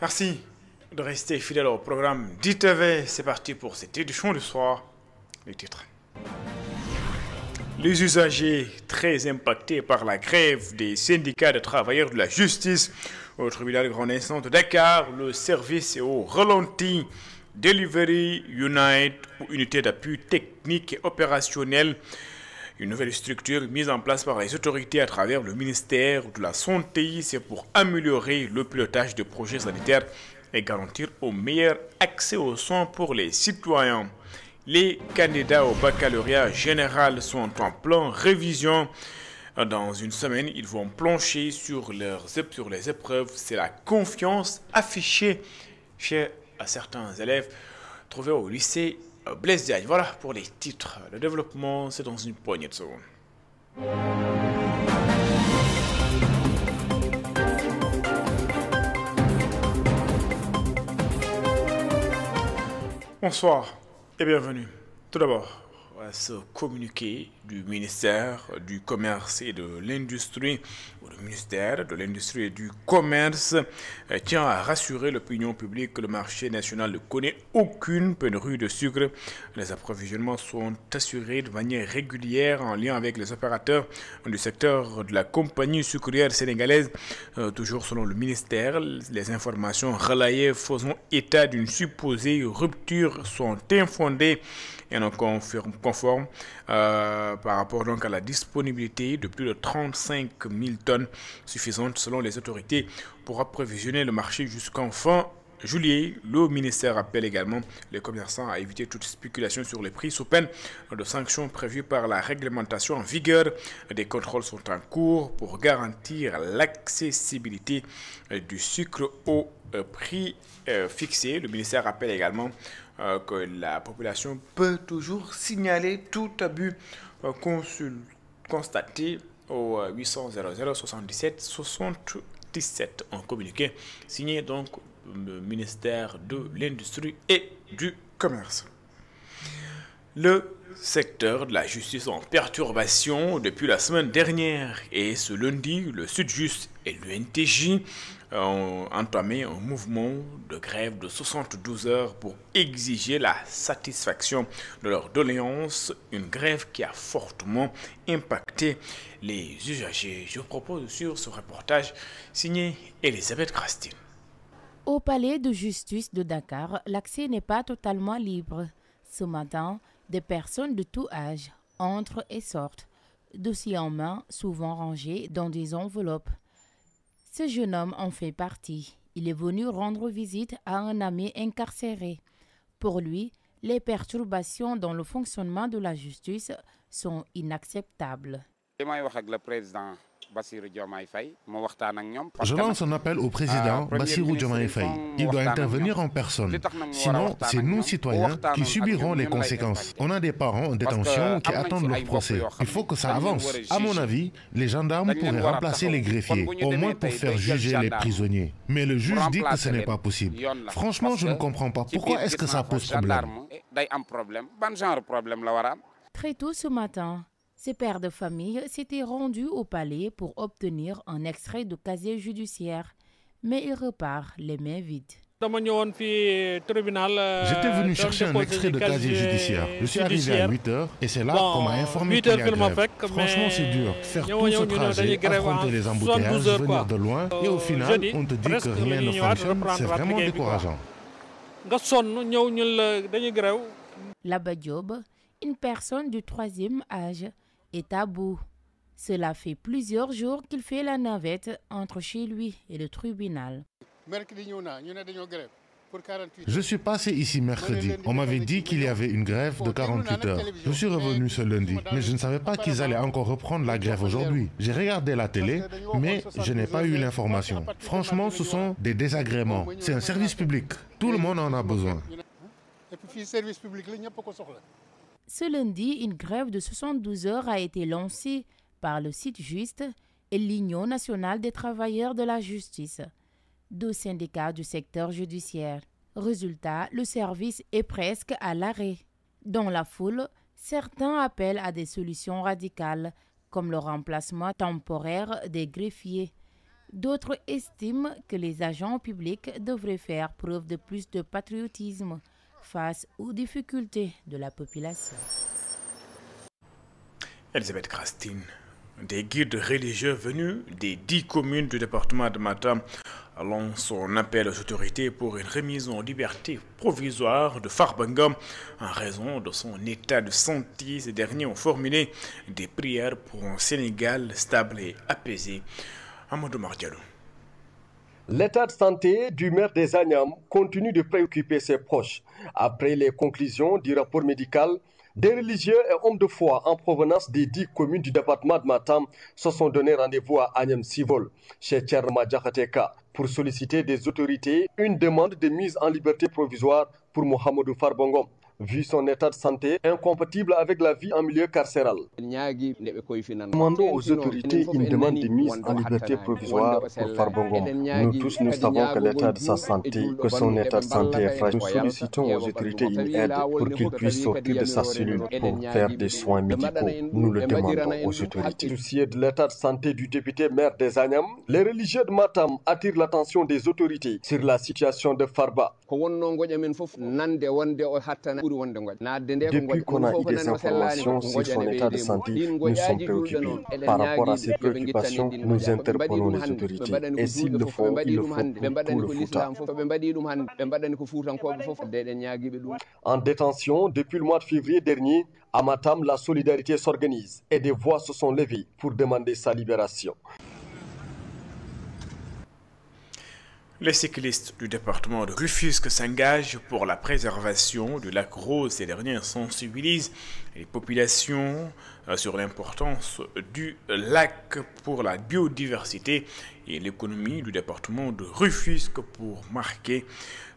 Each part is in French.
Merci de rester fidèle au programme d'ITV. C'est parti pour cette édition du soir. Les titres. Les usagers très impactés par la grève des syndicats de travailleurs de la justice au tribunal de grande instance de Dakar, le service est au ralenti. Delivery Unite, unité d'appui technique et opérationnel, une nouvelle structure mise en place par les autorités à travers le ministère de la Santé, c'est pour améliorer le pilotage de projets sanitaires et garantir au meilleur accès aux soins pour les citoyens. Les candidats au baccalauréat général sont en plein révision. Dans une semaine, ils vont plancher sur les épreuves. C'est la confiance affichée chez certains élèves trouvés au lycée Blaise Diagne. Voilà pour les titres. Le développement, c'est dans une poignée de secondes. Bonsoir et bienvenue. Tout d'abord, à ce communiqué du ministère du Commerce et de l'Industrie, ou le ministère de l'Industrie et du Commerce, tient à rassurer l'opinion publique que le marché national ne connaît aucune pénurie de sucre. Les approvisionnements sont assurés de manière régulière en lien avec les opérateurs du secteur de la compagnie sucrière sénégalaise. Toujours selon le ministère, les informations relayées faisant état d'une supposée rupture sont infondées et non conformes par rapport donc à la disponibilité de plus de 35 000 tonnes suffisantes selon les autorités pour approvisionner le marché jusqu'en fin juillet. Le ministère appelle également les commerçants à éviter toute spéculation sur les prix sous peine de sanctions prévues par la réglementation en vigueur. Des contrôles sont en cours pour garantir l'accessibilité du sucre au prix fixé. Le ministère rappelle également que la population peut toujours signaler tout abus constaté au 800 00 77 77. Un communiqué signé donc le ministère de l'Industrie et du Commerce. Le secteur de la justice en perturbation depuis la semaine dernière et ce lundi, le Sud-Just et l'UNTJ ont entamé un mouvement de grève de 72 heures pour exiger la satisfaction de leurs doléances, une grève qui a fortement impacté les usagers. Je vous propose sur ce reportage signé Elisabeth Christine. Au palais de justice de Dakar, l'accès n'est pas totalement libre. Ce matin, des personnes de tout âge entrent et sortent, dossiers en main, souvent rangés dans des enveloppes. Ce jeune homme en fait partie. Il est venu rendre visite à un ami incarcéré. Pour lui, les perturbations dans le fonctionnement de la justice sont inacceptables. Je lance un appel au président Bassirou Diomaye Faye. Il doit intervenir en personne. Sinon, c'est nous, citoyens, qui subirons les conséquences. On a des parents en détention qui attendent leur procès. Il faut que ça avance. À mon avis, les gendarmes pourraient remplacer les greffiers, au moins pour faire juger les prisonniers. Mais le juge dit que ce n'est pas possible. Franchement, je ne comprends pas. Pourquoi est-ce que ça pose problème? Très tôt ce matin, ces pères de famille s'étaient rendus au palais pour obtenir un extrait de casier judiciaire, mais ils repartent les mains vides. J'étais venu chercher un extrait de casier judiciaire. Je suis arrivé à 8h et c'est là qu'on m'a informé qu'il y a grève. Franchement, c'est dur. Faire tout ce trajet, affronter les embouteillages, venir de loin et au final, on te dit que rien ne fonctionne. C'est vraiment décourageant. Laba Diop, une personne du 3e âge, est à bout. Cela fait plusieurs jours qu'il fait la navette entre chez lui et le tribunal. Je suis passé ici mercredi. On m'avait dit qu'il y avait une grève de 48 heures. Je suis revenu ce lundi, mais je ne savais pas qu'ils allaient encore reprendre la grève aujourd'hui. J'ai regardé la télé, mais je n'ai pas eu l'information. Franchement, ce sont des désagréments. C'est un service public. Tout le monde en a besoin. Ce lundi, une grève de 72 heures a été lancée par le Sud-Just et l'Union nationale des travailleurs de la justice, deux syndicats du secteur judiciaire. Résultat, le service est presque à l'arrêt. Dans la foule, certains appellent à des solutions radicales, comme le remplacement temporaire des greffiers. D'autres estiment que les agents publics devraient faire preuve de plus de patriotisme face aux difficultés de la population. Elisabeth Christine, des guides religieux venus des 10 communes du département de Matam lancent un appel aux autorités pour une remise en liberté provisoire de Farbanga en raison de son état de santé. Ces derniers ont formulé des prières pour un Sénégal stable et apaisé. Amadou Mardialou. L'état de santé du maire des Agnam continue de préoccuper ses proches. Après les conclusions du rapport médical, des religieux et hommes de foi en provenance des 10 communes du département de Matam se sont donné rendez-vous à Agnam Sivol, chez Tcherma Djakateka, pour solliciter des autorités une demande de mise en liberté provisoire pour Mohamedou Farbanga, vu son état de santé incompatible avec la vie en milieu carcéral. Demandons aux autorités une demande de mise en liberté provisoire pour Farbanga. Nous tous, nous savons que l'état de sa santé, que son état de santé est fragile. Nous sollicitons aux autorités une aide pour qu'il puisse sortir de sa cellule pour faire des soins médicaux. Nous le demandons aux autorités. Soucieux de l'état de santé du député maire des Agnam, les religieux de Matam attirent l'attention des autorités sur la situation de Farba. Depuis qu'on a eu des informations sur son état de santé, nous sommes préoccupés. Par rapport à ces préoccupations, nous interpellons les autorités. Et s'il le faut, il le faut pour tout le Fouta. En détention depuis le mois de février dernier, à Matam, la solidarité s'organise et des voix se sont levées pour demander sa libération. Les cyclistes du département de Rufisque s'engagent pour la préservation du lac Rose. Ces derniers sensibilisent les populations sur l'importance du lac pour la biodiversité et l'économie du département de Rufisque. Pour marquer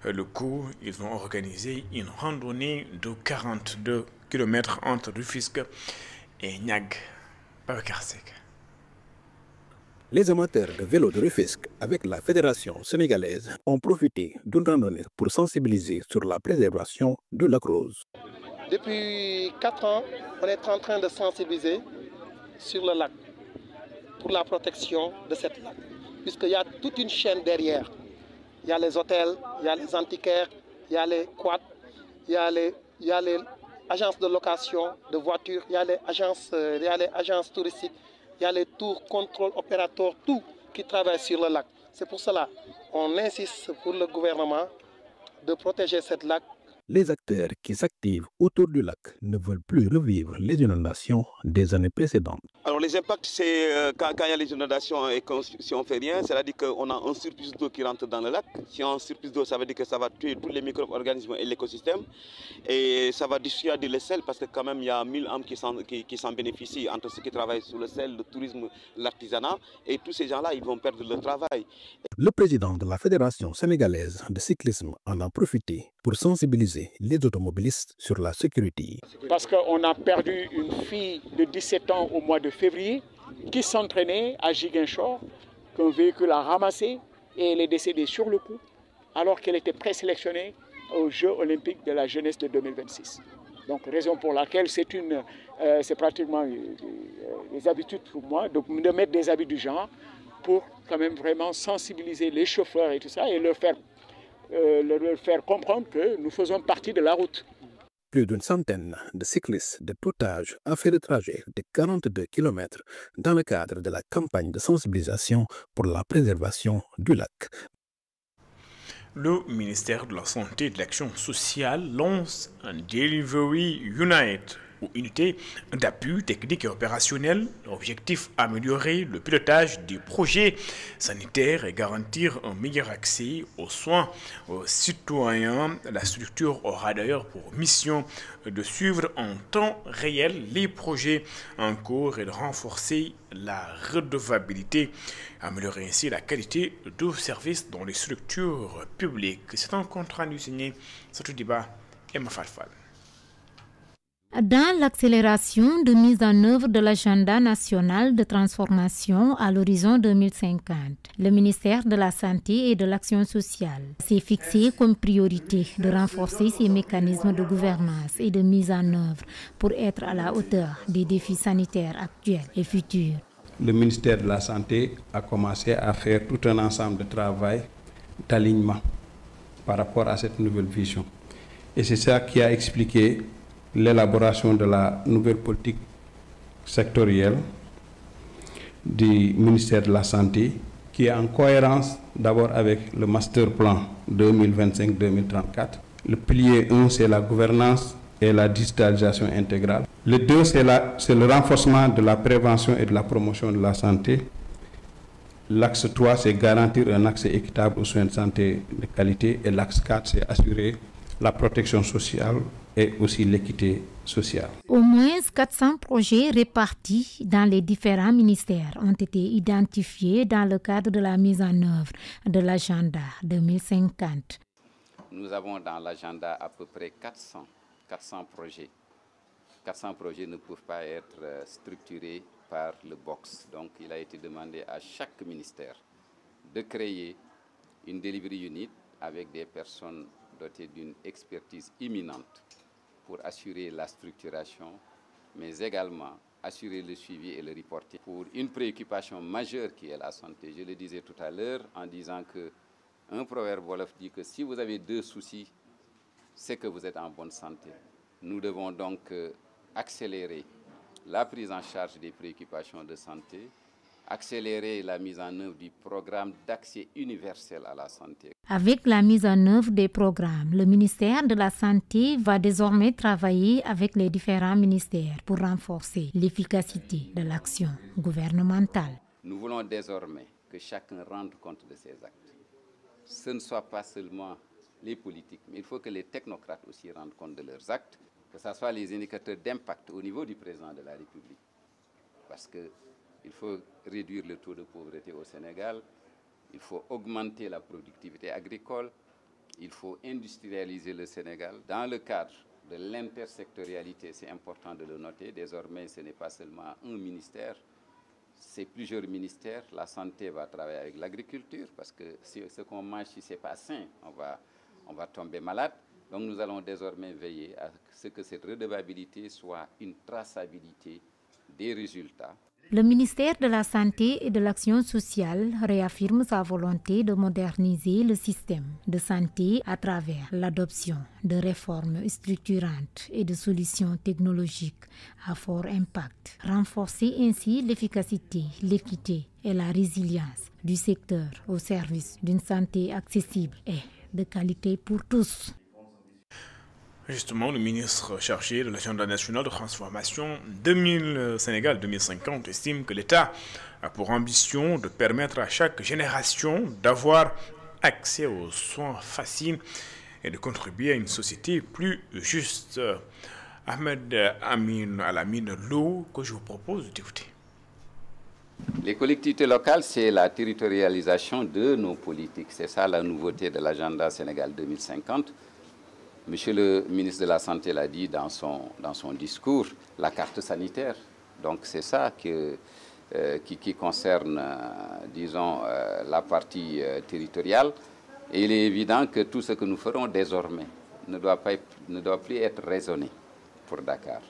le coup, ils ont organisé une randonnée de 42 km entre Rufisque et Niag. Babakarsek. Les amateurs de vélo de Rufisque, avec la Fédération sénégalaise, ont profité d'une randonnée pour sensibiliser sur la préservation du lac Rose. Depuis 4 ans, on est en train de sensibiliser sur le lac pour la protection de cette lac. Puisqu'il y a toute une chaîne derrière. Il y a les hôtels, il y a les antiquaires, il y a les quads, il y a les agences de location de voitures, il y a les agences touristiques. Il y a les tours, contrôle, opérateurs, tout qui travaillent sur le lac. C'est pour cela qu'on insiste pour le gouvernement de protéger cette lac. Les acteurs qui s'activent autour du lac ne veulent plus revivre les inondations des années précédentes. Alors les impacts, c'est quand il y a les inondations et si on ne fait rien, c'est-à-dire qu'on a un surplus d'eau qui rentre dans le lac. Si on a un surplus d'eau, ça veut dire que ça va tuer tous les micro-organismes et l'écosystème. Et ça va dissuader le sel parce que quand même il y a 1000 âmes qui s'en bénéficient entre ceux qui travaillent sur le sel, le tourisme, l'artisanat. Et tous ces gens-là, ils vont perdre leur travail. Le président de la Fédération sénégalaise de cyclisme en a profité pour sensibiliser les automobilistes sur la sécurité. Parce qu'on a perdu une fille de 17 ans au mois de février qui s'entraînait à Ziguinchor, qu'un véhicule a ramassé et elle est décédée sur le coup alors qu'elle était présélectionnée aux Jeux olympiques de la jeunesse de 2026. Donc raison pour laquelle c'est pratiquement les habitudes pour moi de mettre des habits du genre pour quand même vraiment sensibiliser les chauffeurs et tout ça et leur faire comprendre que nous faisons partie de la route. Plus d'une centaine de cyclistes de tout âge ont fait le trajet de 42 km dans le cadre de la campagne de sensibilisation pour la préservation du lac. Le ministère de la Santé et de l'Action sociale lance un Delivery Unite, ou unité d'appui technique et opérationnel. L'objectif, améliorer le pilotage des projets sanitaires et garantir un meilleur accès aux soins aux citoyens. La structure aura d'ailleurs pour mission de suivre en temps réel les projets en cours et de renforcer la redevabilité, améliorer ainsi la qualité de service dans les structures publiques. C'est un compte rendu signé Satou Diba et Mafalfal. Dans l'accélération de mise en œuvre de l'agenda national de transformation à l'horizon 2050, le ministère de la Santé et de l'Action sociale s'est fixé comme priorité de renforcer ses mécanismes de gouvernance et de mise en œuvre pour être à la hauteur des défis sanitaires actuels et futurs. le ministère de la Santé a commencé à faire tout un ensemble de travail d'alignement par rapport à cette nouvelle vision. Et c'est ça qui a expliqué l'élaboration de la nouvelle politique sectorielle du ministère de la Santé, qui est en cohérence d'abord avec le master plan 2025-2034. Le pilier 1, c'est la gouvernance et la digitalisation intégrale. Le 2, c'est le renforcement de la prévention et de la promotion de la santé. L'axe 3, c'est garantir un accès équitable aux soins de santé de qualité. Et l'axe 4, c'est assurer la protection sociale et aussi l'équité sociale. Au moins 400 projets répartis dans les différents ministères ont été identifiés dans le cadre de la mise en œuvre de l'agenda 2050. Nous avons dans l'agenda à peu près 400 projets. 400 projets ne peuvent pas être structurés par le box. Donc il a été demandé à chaque ministère de créer une delivery unit avec des personnes dotées d'une expertise imminente pour assurer la structuration, mais également assurer le suivi et le reporting pour une préoccupation majeure qui est la santé. Je le disais tout à l'heure en disant qu'un proverbe wolof dit que si vous avez 2 soucis, c'est que vous êtes en bonne santé. Nous devons donc accélérer la prise en charge des préoccupations de santé, accélérer la mise en œuvre du programme d'accès universel à la santé. Avec la mise en œuvre des programmes, le ministère de la Santé va désormais travailler avec les différents ministères pour renforcer l'efficacité de l'action gouvernementale. Nous voulons désormais que chacun rende compte de ses actes. Ce ne soit pas seulement les politiques, mais il faut que les technocrates aussi rendent compte de leurs actes, que ce soit les indicateurs d'impact au niveau du président de la République. Parce qu'il faut réduire le taux de pauvreté au Sénégal, il faut augmenter la productivité agricole, il faut industrialiser le Sénégal. Dans le cadre de l'intersectorialité, c'est important de le noter, désormais ce n'est pas seulement un ministère, c'est plusieurs ministères. La santé va travailler avec l'agriculture, parce que si ce qu'on mange, si ce n'est pas sain, on va tomber malade. Donc nous allons désormais veiller à ce que cette redevabilité soit une traçabilité des résultats. Le ministère de la Santé et de l'Action sociale réaffirme sa volonté de moderniser le système de santé à travers l'adoption de réformes structurantes et de solutions technologiques à fort impact. Renforcer ainsi l'efficacité, l'équité et la résilience du secteur au service d'une santé accessible et de qualité pour tous. Justement, le ministre chargé de l'agenda national de transformation Sénégal 2050 estime que l'État a pour ambition de permettre à chaque génération d'avoir accès aux soins faciles et de contribuer à une société plus juste. Ahmed Amin Alamine Lo, que je vous propose d'écouter. Les collectivités locales, c'est la territorialisation de nos politiques. C'est ça la nouveauté de l'agenda Sénégal 2050. Monsieur le ministre de la Santé l'a dit dans son discours, la carte sanitaire. Donc c'est ça qui concerne, disons, la partie territoriale. Et il est évident que tout ce que nous ferons désormais ne doit plus être raisonné pour Dakar.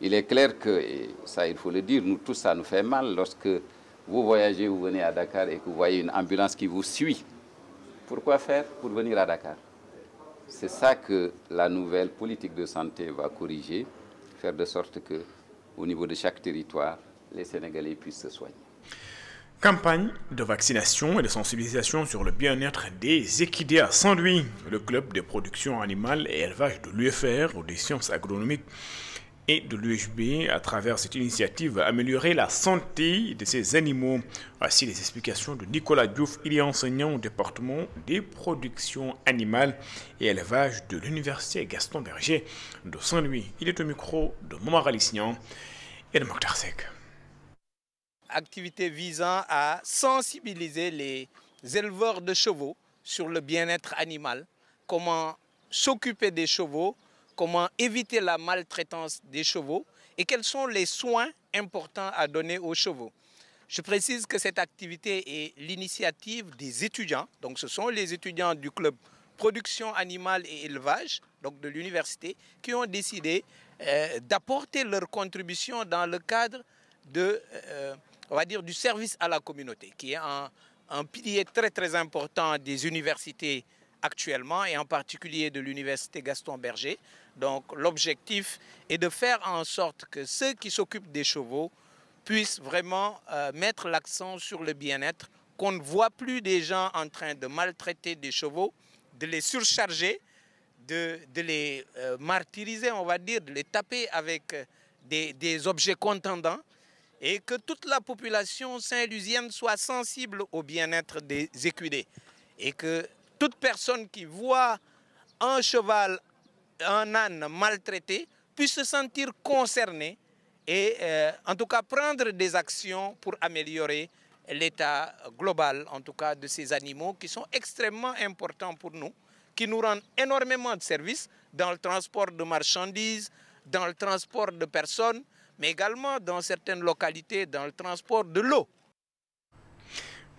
Il est clair que, et ça il faut le dire, nous tous ça nous fait mal lorsque vous voyagez, vous venez à Dakar et que vous voyez une ambulance qui vous suit. Pourquoi faire pour venir à Dakar? C'est ça que la nouvelle politique de santé va corriger, faire de sorte que, au niveau de chaque territoire, les Sénégalais puissent se soigner. Campagne de vaccination et de sensibilisation sur le bien-être des équidés à Saint-Louis. Le club de production animale et élevage de l'UFR ou des sciences agronomiques et de l'UHB, à travers cette initiative, va améliorer la santé de ces animaux. Voici les explications de Nicolas Diouf. Il est enseignant au département des productions animales et élevage de l'université Gaston Berger de Saint-Louis. Il est au micro de Momar Alisnian et de Mokhtar Seck. Activité visant à sensibiliser les éleveurs de chevaux sur le bien-être animal, comment s'occuper des chevaux, comment éviter la maltraitance des chevaux et quels sont les soins importants à donner aux chevaux. Je précise que cette activité est l'initiative des étudiants. Donc ce sont les étudiants du club production animale et élevage, donc de l'université, qui ont décidé d'apporter leur contribution dans le cadre de on va dire, du service à la communauté, qui est un pilier très très important des universités actuellement et en particulier de l'université Gaston Berger. Donc l'objectif est de faire en sorte que ceux qui s'occupent des chevaux puissent vraiment mettre l'accent sur le bien-être, qu'on ne voit plus des gens en train de maltraiter des chevaux, de les surcharger, de les martyriser, on va dire, de les taper avec des objets contendants, et que toute la population saint-lusienne soit sensible au bien-être des équidés. Et que toute personne qui voit un cheval, un âne maltraité, puisse se sentir concernée et en tout cas prendre des actions pour améliorer l'état global, en tout cas, de ces animaux qui sont extrêmement importants pour nous, qui nous rendent énormément de services dans le transport de marchandises, dans le transport de personnes, mais également dans certaines localités, dans le transport de l'eau.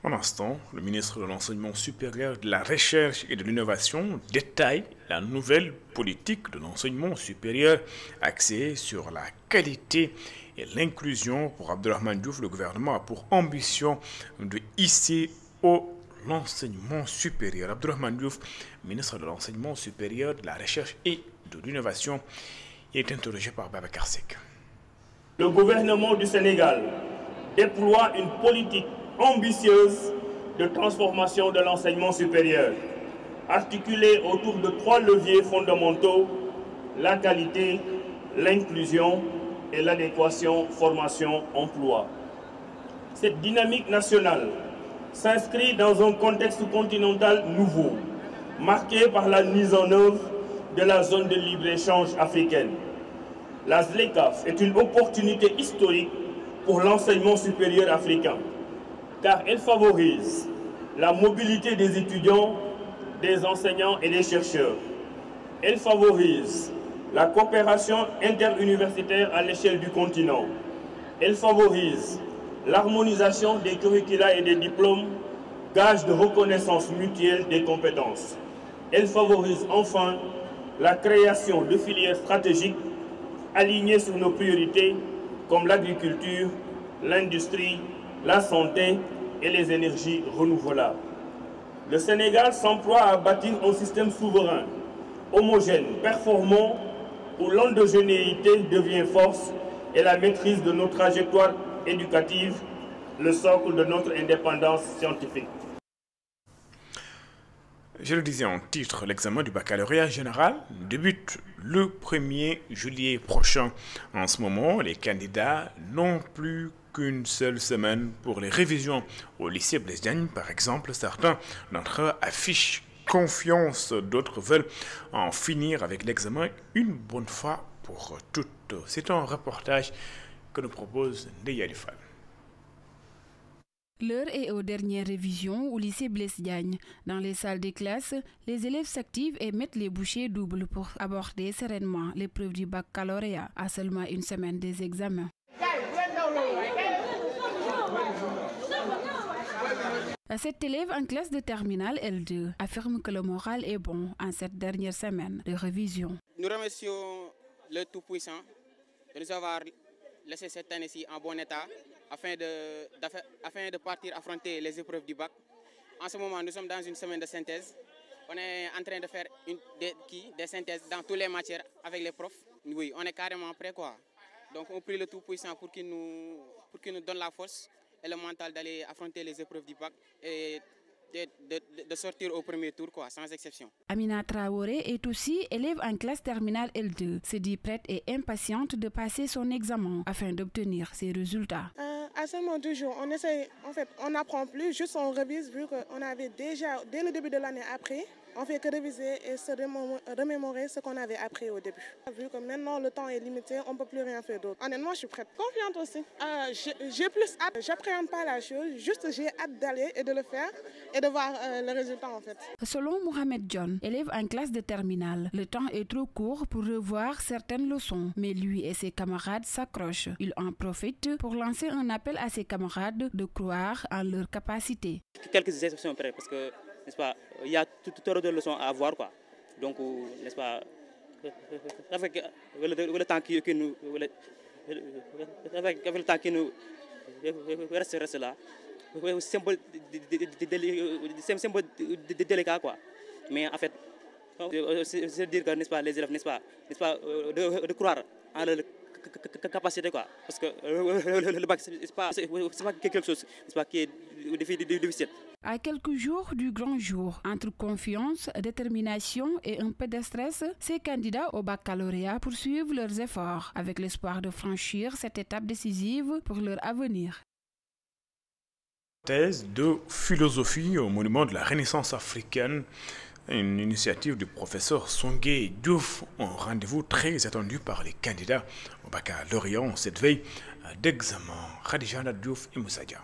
Pendant ce temps, le ministre de l'Enseignement supérieur, de la Recherche et de l'Innovation détaille la nouvelle politique de l'enseignement supérieur axée sur la qualité et l'inclusion. Pour Abdourahmane Diouf, le gouvernement a pour ambition de hisser au l'enseignement supérieur. Abdourahmane Diouf, ministre de l'Enseignement supérieur, de la Recherche et de l'Innovation, est interrogé par Babacar Seck. Le gouvernement du Sénégal déploie une politique ambitieuse de transformation de l'enseignement supérieur, articulée autour de 3 leviers fondamentaux: la qualité, l'inclusion et l'adéquation formation-emploi. Cette dynamique nationale s'inscrit dans un contexte continental nouveau, marqué par la mise en œuvre de la zone de libre-échange africaine. La ZLECAf est une opportunité historique pour l'enseignement supérieur africain, car elle favorise la mobilité des étudiants, des enseignants et des chercheurs. Elle favorise la coopération interuniversitaire à l'échelle du continent. Elle favorise l'harmonisation des curricula et des diplômes, gage de reconnaissance mutuelle des compétences. Elle favorise enfin la création de filières stratégiques alignées sur nos priorités comme l'agriculture, l'industrie, la santé et les énergies renouvelables. Le Sénégal s'emploie à bâtir un système souverain, homogène, performant, où l'endogénéité devient force et la maîtrise de nos trajectoires éducatives, le socle de notre indépendance scientifique. Je le disais en titre, l'examen du baccalauréat général débute le 1er juillet prochain. En ce moment, les candidats n'ont plus qu'une seule semaine pour les révisions. Au lycée Blaise Diagne, par exemple, certains d'entre eux affichent confiance, d'autres veulent en finir avec l'examen une bonne fois pour toutes. C'est un reportage que nous propose Ndeya Fall. L'heure est aux dernières révisions au lycée Blaise Diagne. Dans les salles des classes, les élèves s'activent et mettent les bouchées doubles pour aborder sereinement l'épreuve du baccalauréat à seulement une semaine des examens. Cet élève en classe de terminale L2 affirme que le moral est bon en cette dernière semaine de révision. Nous remercions le Tout-Puissant de nous avoir laissé cette année-ci en bon état afin de partir affronter les épreuves du bac. En ce moment, nous sommes dans une semaine de synthèse. On est en train de faire des synthèses dans toutes les matières avec les profs. Oui, on est carrément prêts, quoi. Donc on prie le Tout-Puissant pour qu'il nous donne la force et le mental d'aller affronter les épreuves du bac et de sortir au premier tour, quoi, sans exception. Amina Traoré est aussi élève en classe terminale L2, se dit prête et impatiente de passer son examen afin d'obtenir ses résultats. À seulement 2 jours, on essaie, en fait, on n'apprend plus, juste on révise vu qu'on avait déjà, dès le début de l'année appris. On fait que réviser et se remémorer ce qu'on avait appris au début. Vu que maintenant le temps est limité, on ne peut plus rien faire d'autre. Honnêtement, je suis prête. Confiante aussi. J'ai plus hâte. J'appréhende pas la chose, juste j'ai hâte d'aller et de le faire et de voir le résultat en fait. Selon Mohamed John, élève en classe de terminale, le temps est trop court pour revoir certaines leçons. Mais lui et ses camarades s'accrochent. Il en profite pour lancer un appel à ses camarades de croire en leurs capacités. Quelques exceptions près parce que n'est-ce pas, il y a toutes de leçons à avoir, quoi. Donc, n'est-ce pas, avec le temps qui nous reste là. C'est un peu délicat, quoi. Mais en fait, c'est dire que, n'est-ce pas, les élèves, n'est-ce pas, de croire en leur capacité, quoi. Parce que le bac, c'est pas quelque chose, n'est-ce pas, qui est difficile. À quelques jours du grand jour, entre confiance, détermination et un peu de stress, ces candidats au baccalauréat poursuivent leurs efforts avec l'espoir de franchir cette étape décisive pour leur avenir. Thèse de philosophie au monument de la Renaissance africaine, une initiative du professeur Songué Diouf, un rendez-vous très attendu par les candidats au baccalauréat en cette veille d'examen. Khadija Diouf et Moussadia.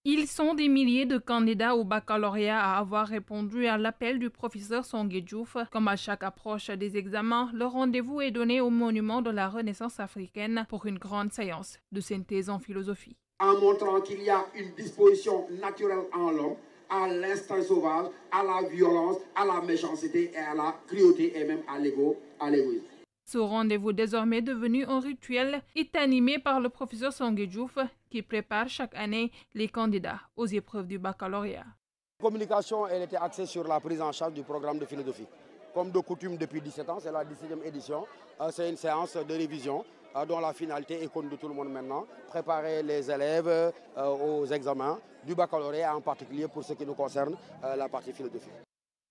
Ils sont des milliers de candidats au baccalauréat à avoir répondu à l'appel du professeur Songué Diouf. Comme à chaque approche des examens, le rendez-vous est donné au monument de la Renaissance africaine pour une grande séance de synthèse en philosophie. En montrant qu'il y a une disposition naturelle en l'homme, à l'instinct sauvage, à la violence, à la méchanceté et à la cruauté et même à l'égoïsme. Ce rendez-vous désormais devenu un rituel est animé par le professeur Songué Diouf qui prépare chaque année les candidats aux épreuves du baccalauréat. La communication elle était axée sur la prise en charge du programme de philosophie. Comme de coutume depuis 17 ans, c'est la 17e édition. C'est une séance de révision dont la finalité est connue de tout le monde maintenant. Préparer les élèves aux examens du baccalauréat, en particulier pour ce qui nous concerne, la partie philosophie.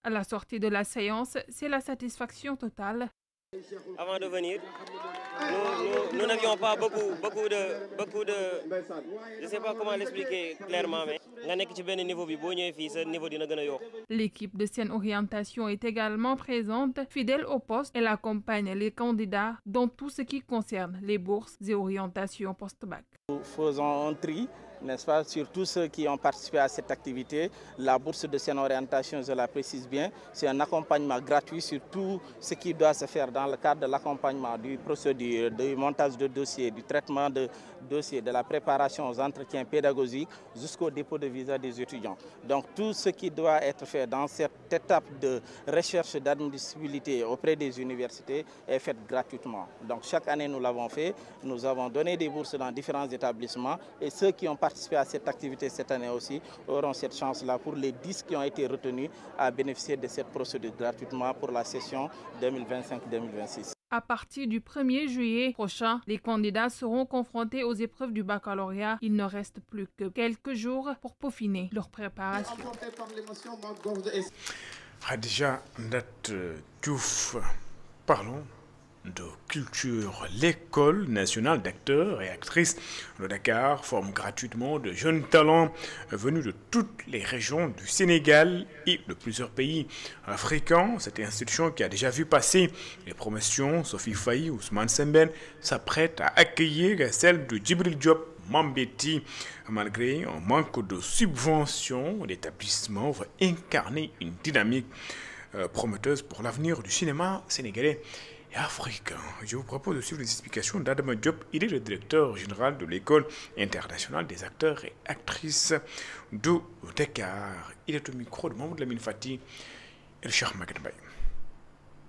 À la sortie de la séance, c'est la satisfaction totale. Avant de venir, nous n'avions pas beaucoup de... Je ne sais pas comment l'expliquer clairement, mais l'équipe de Sen Orientation est également présente, fidèle au poste. Elle accompagne les candidats dans tout ce qui concerne les bourses et orientations post-bac. Nous faisons un tri, n'est-ce pas, sur tous ceux qui ont participé à cette activité. La bourse de Sen Orientation, je la précise bien, c'est un accompagnement gratuit sur tout ce qui doit se faire dans le cadre de l'accompagnement du procédure, du montage de dossiers, du traitement de dossiers, de la préparation aux entretiens pédagogiques jusqu'au dépôt de visa des étudiants. Donc tout ce qui doit être fait dans cette étape de recherche d'admissibilité auprès des universités est fait gratuitement. Donc chaque année nous l'avons fait, nous avons donné des bourses dans différents établissements et ceux qui ont participé à cette activité cette année aussi auront cette chance-là pour les 10 qui ont été retenus à bénéficier de cette procédure gratuitement pour la session 2025-2026. À partir du 1er juillet prochain, les candidats seront confrontés aux épreuves du baccalauréat. Il ne reste plus que quelques jours pour peaufiner leur préparation. Khadija Diouf, parlons de culture. L'école nationale d'acteurs et actrices de Dakar forme gratuitement de jeunes talents venus de toutes les régions du Sénégal et de plusieurs pays africains. Cette institution qui a déjà vu passer les promotions Sophie Faye, Ousmane Sembène s'apprête à accueillir celle de Djibril Diop Mambéty. Malgré un manque de subventions, l'établissement va incarner une dynamique prometteuse pour l'avenir du cinéma sénégalais et africain. Je vous propose de suivre les explications d'Adama Diop. Il est le directeur général de l'École internationale des acteurs et actrices de Dakar. Il est au micro de Mahmoud Lamine Fati et le Cheikh Maguette Baye.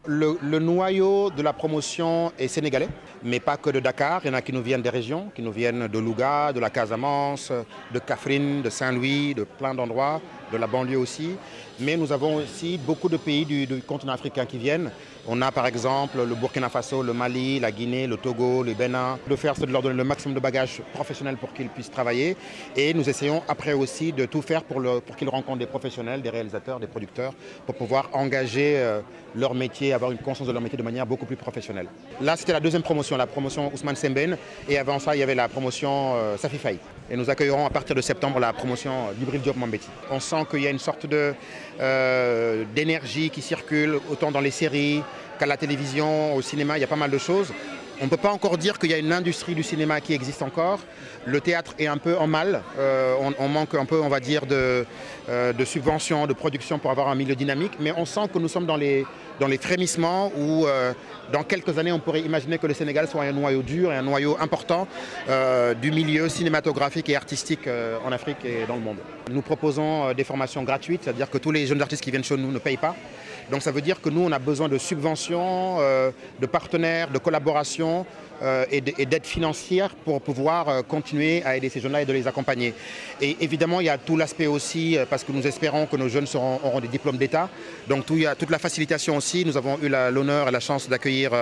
Le noyau de la promotion est sénégalais, mais pas que de Dakar. Il y en a qui nous viennent des régions, qui nous viennent de Louga, de la Casamance, de Kaffrine, de Saint-Louis, de plein d'endroits, de la banlieue aussi. Mais nous avons aussi beaucoup de pays du continent africain qui viennent. On a par exemple le Burkina Faso, le Mali, la Guinée, le Togo, le Bénin. De faire, c'est de leur donner le maximum de bagages professionnels pour qu'ils puissent travailler. Et nous essayons après aussi de tout faire pour qu'ils rencontrent des professionnels, des réalisateurs, des producteurs, pour pouvoir engager leur métier, avoir une conscience de leur métier de manière beaucoup plus professionnelle. Là, c'était la deuxième promotion, la promotion Ousmane Sembène. Et avant ça, il y avait la promotion Safi Faye. Et nous accueillerons à partir de septembre la promotion Djibril Diop Mambéty. On sent qu'il y a une sorte d'énergie qui circule autant dans les séries qu'à la télévision, au cinéma, il y a pas mal de choses. On ne peut pas encore dire qu'il y a une industrie du cinéma qui existe encore. Le théâtre est un peu en mal. On manque un peu, on va dire, de subventions, de production pour avoir un milieu dynamique. Mais on sent que nous sommes dans les frémissements où, dans quelques années, on pourrait imaginer que le Sénégal soit un noyau dur et un noyau important du milieu cinématographique et artistique en Afrique et dans le monde. Nous proposons des formations gratuites, c'est-à-dire que tous les jeunes artistes qui viennent chez nous ne payent pas. Donc ça veut dire que nous, on a besoin de subventions, de partenaires, de collaborations formation et d'aide financière pour pouvoir continuer à aider ces jeunes-là et de les accompagner. Et évidemment, il y a tout l'aspect aussi, parce que nous espérons que nos jeunes auront des diplômes d'État. Donc il y a toute la facilitation aussi. Nous avons eu l'honneur et la chance d'accueillir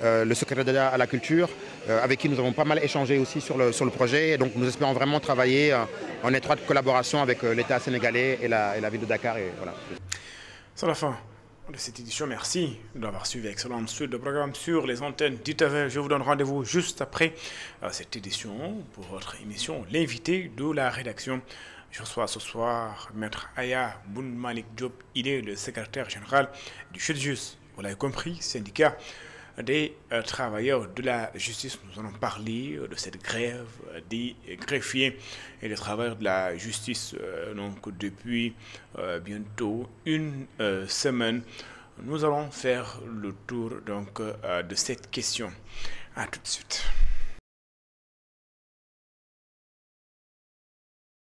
le secrétaire d'État à la culture, avec qui nous avons pas mal échangé aussi sur le projet. Et donc nous espérons vraiment travailler en étroite collaboration avec l'État sénégalais et la ville de Dakar. Et voilà. C'est la fin de cette édition. Merci d'avoir suivi excellente suite de programme sur les antennes d'ITV. Je vous donne rendez-vous juste après cette édition pour votre émission L'invité de la rédaction. Je reçois ce soir Maître Aya Boun Malik Diop. Il est le secrétaire général du SYTJUST. Vous l'avez compris, syndicat des travailleurs de la justice. Nous allons parler de cette grève des greffiers et des travailleurs de la justice donc depuis bientôt une semaine. Nous allons faire le tour donc de cette question. À tout de suite.